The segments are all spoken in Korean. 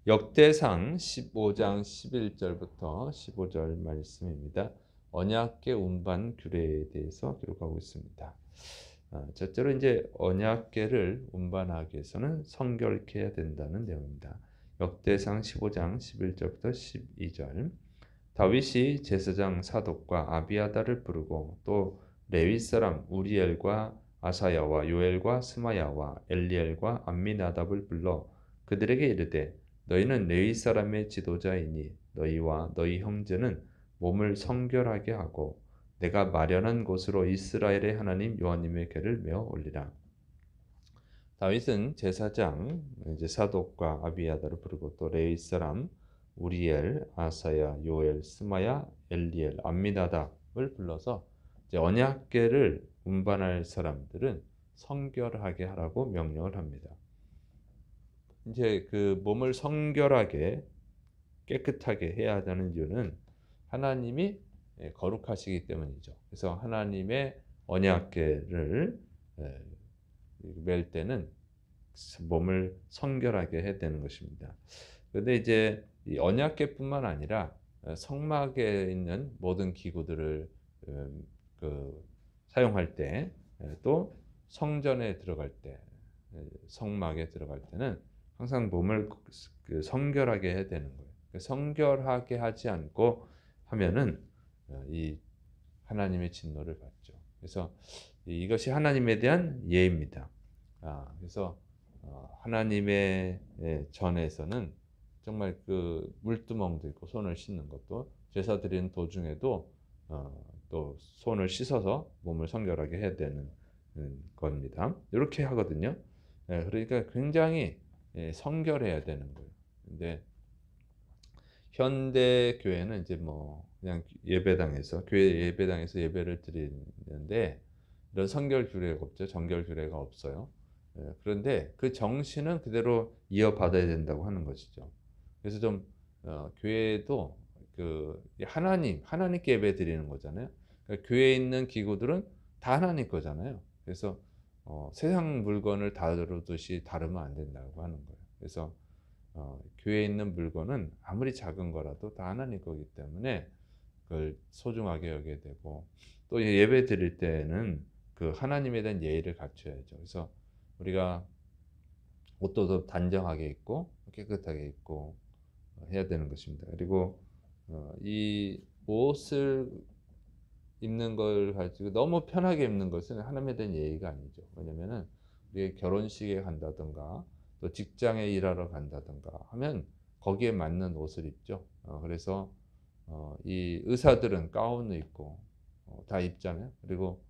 역대상 15장 11절부터 15절 말씀입니다. 언약궤 운반 규례에 대해서 기록하고 있습니다. 첫째로 이제 언약궤를 운반하기 위해서는 성결케 해야 된다는 내용입니다. 역대상 15장 11절부터 12절. 다윗이 제사장 사독과 아비아다를 부르고 또 레위 사람 우리엘과 아사야와 요엘과 스마야와 엘리엘과 암미나답을 불러 그들에게 이르되 너희는 레위 사람의 지도자이니 너희와 너희 형제는 몸을 성결하게 하고 내가 마련한 곳으로 이스라엘의 하나님 여호와님의 궤를 메어 올리라. 다윗은 제사장 이제 사독과 아비아다를 부르고 또 레위 사람 우리엘, 아사야, 요엘, 스마야, 엘리엘, 암미나답을 불러서 이제 언약궤를 운반할 사람들은 성결하게 하라고 명령을 합니다. 이제 그 몸을 성결하게 깨끗하게 해야 하는 이유는 하나님이 거룩하시기 때문이죠. 그래서 하나님의 언약궤를 맬 때는 몸을 성결하게 해야 되는 것입니다. 그런데 이제 이 언약궤뿐만 아니라 성막에 있는 모든 기구들을 그 사용할 때 또 성전에 들어갈 때 성막에 들어갈 때는 항상 몸을 그 성결하게 해야 되는 거예요. 성결하게 하지 않고 하면은 이 하나님의 진노를 받죠. 그래서 이것이 하나님에 대한 예입니다. 그래서 하나님의 전에서는 정말 그 물두멍도 있고 손을 씻는 것도 제사 드리는 도중에도 또 손을 씻어서 몸을 성결하게 해야 되는 겁니다. 이렇게 하거든요. 그러니까 굉장히 성결해야 되는 거예요. 근데 현대 교회는 이제 뭐 그냥 예배당에서 교회 예배당에서 예배를 드리는데 이런 성결 규례가 없죠. 정결 규례가 없어요. 그런데 그 정신은 그대로 이어받아야 된다고 하는 것이죠. 그래서 좀 교회도 그 하나님께 예배 드리는 거잖아요. 그러니까 교회에 있는 기구들은 다 하나님 거잖아요. 그래서 세상 물건을 다루듯이 다루면 안 된다고 하는 거예요. 그래서 교회에 있는 물건은 아무리 작은 거라도 다 하나님 거기 때문에 그걸 소중하게 여겨야 되고 또 예배 드릴 때는 그 하나님에 대한 예의를 갖춰야죠. 그래서 우리가 옷도 더 단정하게 입고 깨끗하게 입고 해야 되는 것입니다. 그리고 이 옷을 입는 걸 가지고 너무 편하게 입는 것은 하나님에 대한 예의가 아니죠. 왜냐면은 우리 결혼식에 간다든가 또 직장에 일하러 간다든가 하면 거기에 맞는 옷을 입죠. 그래서 이 의사들은 가운을 입고 다 입잖아요. 그리고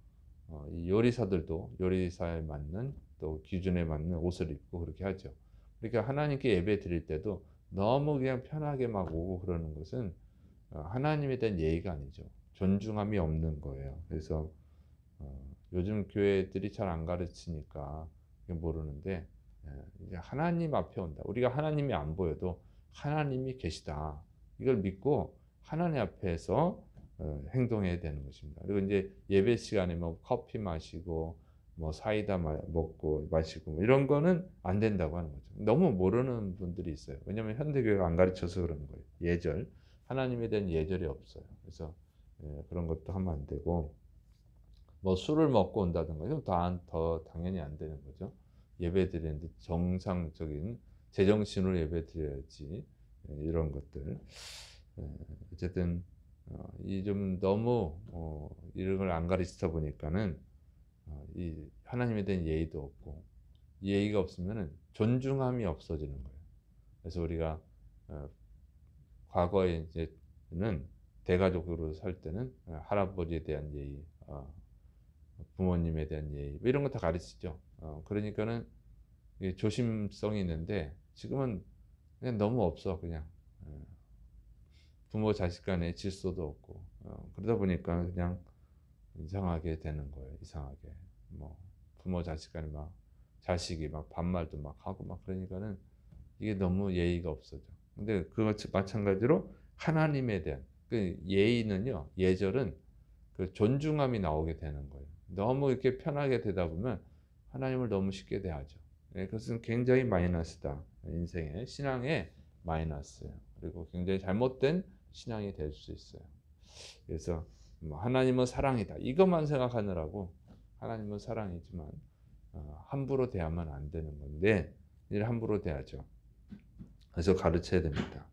이 요리사들도 요리사에 맞는 또 기준에 맞는 옷을 입고 그렇게 하죠. 그러니까 하나님께 예배 드릴 때도 너무 그냥 편하게 막 오고 그러는 것은 하나님에 대한 예의가 아니죠. 존중함이 없는 거예요. 그래서 요즘 교회들이 잘 안 가르치니까 모르는데 이제 하나님 앞에 온다. 우리가 하나님이 안 보여도 하나님이 계시다. 이걸 믿고 하나님 앞에서 행동해야 되는 것입니다. 그리고 이제 예배 시간에 뭐 커피 마시고 뭐 사이다 먹고 마시고 뭐 이런 거는 안 된다고 하는 거죠. 너무 모르는 분들이 있어요. 왜냐하면 현대교회가 안 가르쳐서 그런 거예요. 예절, 하나님에 대한 예절이 없어요. 그래서 그런 것도 하면 안 되고 뭐 술을 먹고 온다든가 이건 더 당연히 안 되는 거죠. 예배 드리는데 정상적인 제정신으로 예배 드려야지 이런 것들. 어쨌든 이 좀 너무 이런 걸 안 가르치다 보니까는 이 하나님에 대한 예의도 없고 예의가 없으면은 존중함이 없어지는 거예요. 그래서 우리가 어, 과거에 이제는 대가족으로 살 때는 할아버지에 대한 예의, 부모님에 대한 예의 뭐 이런 거 다 가르치죠. 그러니까는 조심성이 있는데 지금은 그냥 너무 없어 그냥 부모 자식 간의 질서도 없고 그러다 보니까 그냥 이상하게 되는 거예요. 이상하게 뭐 부모 자식 간에 막 자식이 막 반말도 막 하고 막 그러니까는 이게 너무 예의가 없어져. 근데 그것 마찬가지로 하나님에 대한 그 예의는요, 예절은 그 존중함이 나오게 되는 거예요. 너무 이렇게 편하게 되다 보면 하나님을 너무 쉽게 대하죠. 그것은 굉장히 마이너스다. 인생에 신앙에 마이너스예요. 그리고 굉장히 잘못된 신앙이 될 수 있어요. 그래서 뭐 하나님은 사랑이다 이것만 생각하느라고 하나님은 사랑이지만 함부로 대하면 안 되는 건데 이를 함부로 대하죠. 그래서 가르쳐야 됩니다.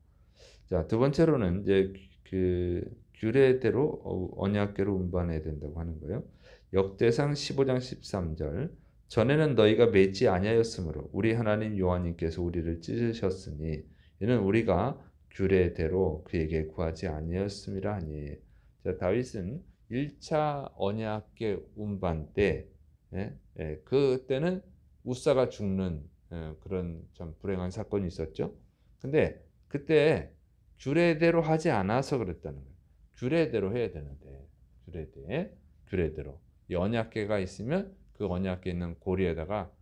자, 두 번째로는 이제 그 규례대로 언약궤로 운반해야 된다고 하는 거예요. 역대상 15장 13절 전에는 너희가 맺지 아니하였으므로 우리 하나님 여호와님께서 우리를 찢으셨으니 이는 우리가 규례대로 그에게 구하지 아니하였음이라 하니. 자, 다윗은 1차 언약궤 운반 때 그때는 우사가 죽는 그런 좀 불행한 사건이 있었죠. 근데 그때 규례대로 하지 않아서 그랬다는 거예요. 규례대로 해야 되는데 규례대로 이 언약궤가 있으면 그 언약궤 있는 고리에다가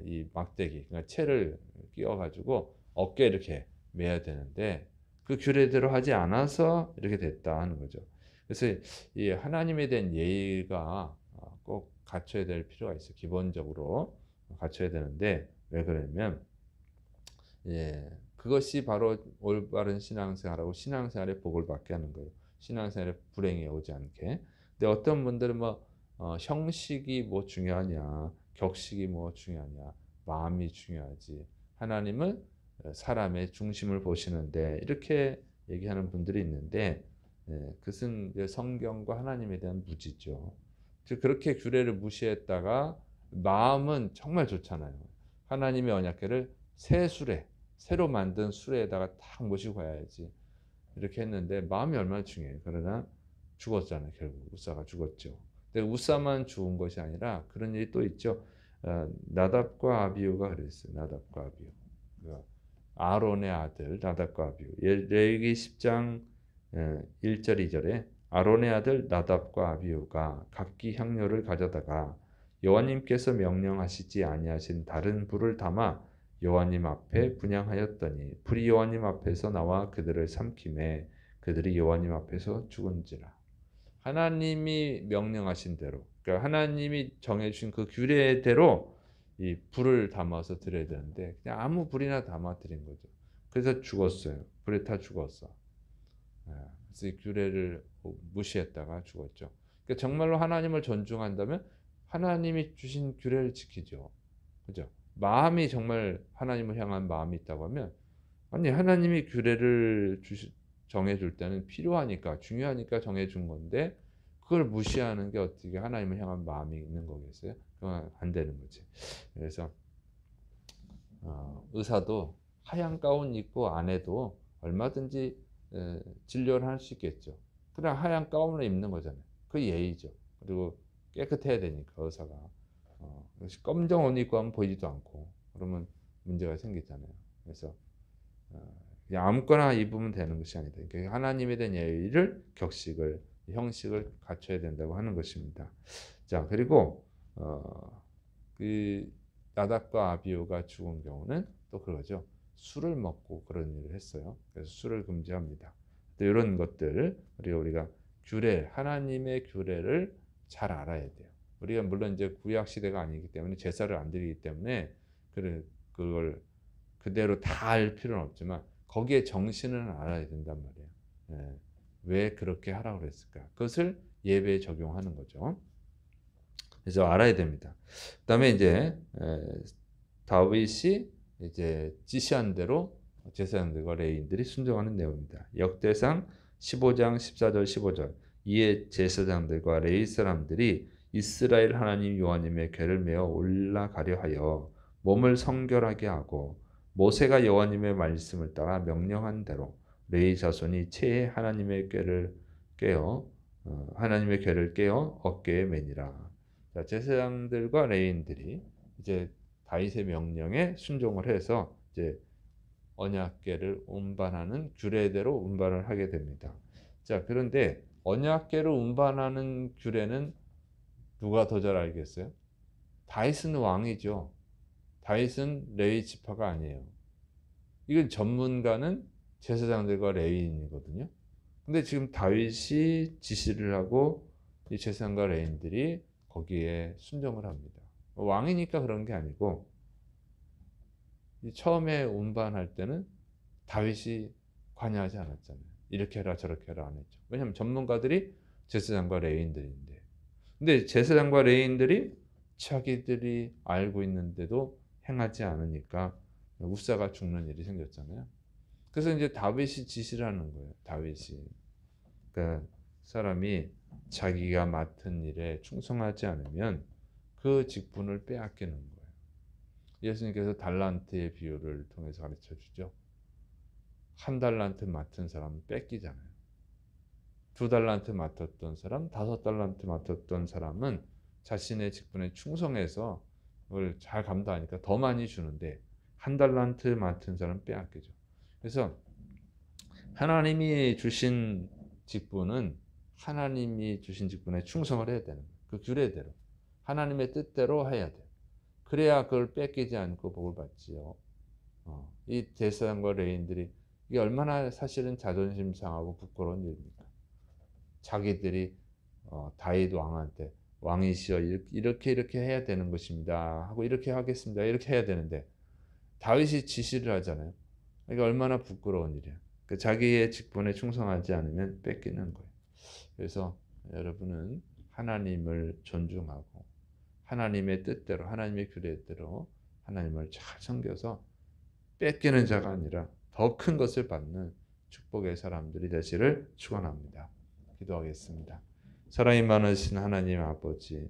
이 막대기 그러니까 채를 끼워 가지고 어깨에 이렇게 매야 되는데 그 규례대로 하지 않아서 이렇게 됐다 하는 거죠. 그래서 이 하나님에 대한 예의가 꼭 갖춰야 될 필요가 있어요. 기본적으로 갖춰야 되는데 왜 그러냐면 그것이 바로 올바른 신앙생활하고 신앙생활의 복을 받게 하는 거예요. 신앙생활에 불행이 오지 않게. 근데 어떤 분들은 뭐 형식이 뭐 중요하냐, 격식이 뭐 중요하냐, 마음이 중요하지. 하나님은 사람의 중심을 보시는데 이렇게 얘기하는 분들이 있는데 그것은 이제 성경과 하나님에 대한 무지죠. 즉 그렇게 규례를 무시했다가 마음은 정말 좋잖아요. 하나님의 언약궤를 새 수레 새로 만든 수레에다가 탁 모시고 가야지 이렇게 했는데 마음이 얼마나 중요해요. 그러나 죽었잖아요. 결국 우사가 죽었죠. 근데 우사만 죽은 것이 아니라 그런 일이 또 있죠. 나답과 아비후가 그랬어요. 나답과 아비후. 아론의 아들 나답과 아비후. 레위기 10장 1절 2절에 아론의 아들 나답과 아비후가 각기 향료를 가져다가 여호와님께서 명령하시지 아니하신 다른 불을 담아 여호와님 앞에 분향하였더니 불이 여호와님 앞에서 나와 그들을 삼키매 그들이 여호와님 앞에서 죽은지라. 하나님이 명령하신 대로 그러니까 하나님이 정해주신 그 규례대로 이 불을 담아서 드려야 되는데 그냥 아무 불이나 담아 드린 거죠. 그래서 죽었어요. 불에 타 죽었어. 그래서 이 규례를 무시했다가 죽었죠. 그러니까 정말로 하나님을 존중한다면 하나님이 주신 규례를 지키죠. 그죠? 마음이 정말 하나님을 향한 마음이 있다고 하면 아니 하나님이 규례를 정해줄 때는 필요하니까 중요하니까 정해준 건데 그걸 무시하는 게 어떻게 하나님을 향한 마음이 있는 거겠어요? 그건 안 되는 거지. 그래서 의사도 하얀 가운 입고 안 해도 얼마든지 진료를 할 수 있겠죠. 그냥 하얀 가운을 입는 거잖아요. 그 예의죠. 그리고 깨끗해야 되니까 의사가 검정 옷 입고 하면 보이지도 않고 그러면 문제가 생기잖아요. 그래서 그냥 아무거나 입으면 되는 것이 아니다. 그러니까 하나님에 대한 예의를 격식을 형식을 갖춰야 된다고 하는 것입니다. 자 그리고 그 나답과 아비후가 죽은 경우는 또 그러죠. 술을 먹고 그런 일을 했어요. 그래서 술을 금지합니다. 또 이런 것들 그리고 우리가 규례 하나님의 규례를 잘 알아야 돼요. 우리가 물론 이제 구약 시대가 아니기 때문에 제사를 안 드리기 때문에 그걸 그대로 다 알 필요는 없지만 거기에 정신은 알아야 된단 말이에요. 왜 그렇게 하라고 그랬을까? 그것을 예배에 적용하는 거죠. 그래서 알아야 됩니다. 그다음에 이제 다윗이 이제 지시한 대로 제사장들과 레위인들이 순종하는 내용입니다. 역대상 15장 14절 15절 이에 제사장들과 레위 사람들이 이스라엘 하나님 여호와님의 궤를 메어 올라가려 하여 몸을 성결하게 하고 모세가 여호와님의 말씀을 따라 명령한 대로 레위 자손이 채에 하나님의 궤를 깨어 어깨에 매니라. 자, 제사장들과 레위인들이 이제 다윗의 명령에 순종을 해서 이제 언약궤를 운반하는 규례대로 운반을 하게 됩니다. 자, 그런데 언약궤를 운반하는 규례는 누가 더 잘 알겠어요? 다윗은 왕이죠. 다윗은 레위 지파가 아니에요. 이건 전문가는 제사장들과 레위인이거든요. 근데 지금 다윗이 지시를 하고 이 제사장과 레위인들이 거기에 순종을 합니다. 왕이니까 그런 게 아니고 처음에 운반할 때는 다윗이 관여하지 않았잖아요. 이렇게 해라 저렇게 해라 안 했죠. 왜냐하면 전문가들이 제사장과 레위인들인데. 근데 제사장과 레위인들이 자기들이 알고 있는데도 행하지 않으니까 우사가 죽는 일이 생겼잖아요. 그래서 이제 다윗이 지시를 하는 거예요. 다윗이. 그러니까 사람이 자기가 맡은 일에 충성하지 않으면 그 직분을 빼앗기는 거예요. 예수님께서 달란트의 비유를 통해서 가르쳐 주죠. 한 달란트 맡은 사람은 뺏기잖아요. 두 달란트 맡았던 사람, 다섯 달란트 맡았던 사람은 자신의 직분에 충성해서 그걸 잘 감당하니까 더 많이 주는데 한 달란트 맡은 사람은 빼앗기죠. 그래서 하나님이 주신 직분은 하나님이 주신 직분에 충성을 해야 되는 거예요. 그 규례대로. 하나님의 뜻대로 해야 돼요. 그래야 그걸 뺏기지 않고 복을 받지요. 이 제사장과 레위인들이 이게 얼마나 사실은 자존심 상하고 부끄러운 일입니까? 자기들이 다윗 왕한테 왕이시여 이렇게 해야 되는 것입니다 하고 이렇게 하겠습니다 이렇게 해야 되는데 다윗이 지시를 하잖아요. 이게 얼마나 부끄러운 일이야. 그 자기의 직분에 충성하지 않으면 뺏기는 거예요. 그래서 여러분은 하나님을 존중하고 하나님의 뜻대로 하나님의 규례대로 하나님을 잘 섬겨서 뺏기는 자가 아니라 더 큰 것을 받는 축복의 사람들이 되시를 축원합니다. 기도하겠습니다. 사랑이 많으신 하나님 아버지,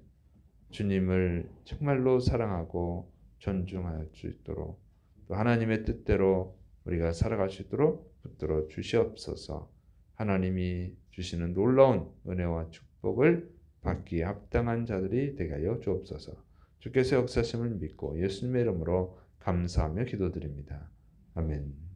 주님을 정말로 사랑하고 존중할 수 있도록 또 하나님의 뜻대로 우리가 살아갈 수 있도록 붙들어 주시옵소서. 하나님이 주시는 놀라운 은혜와 축복을 받기에 합당한 자들이 되게 하여 주옵소서. 주께서 역사심을 믿고 예수님의 이름으로 감사하며 기도드립니다. 아멘.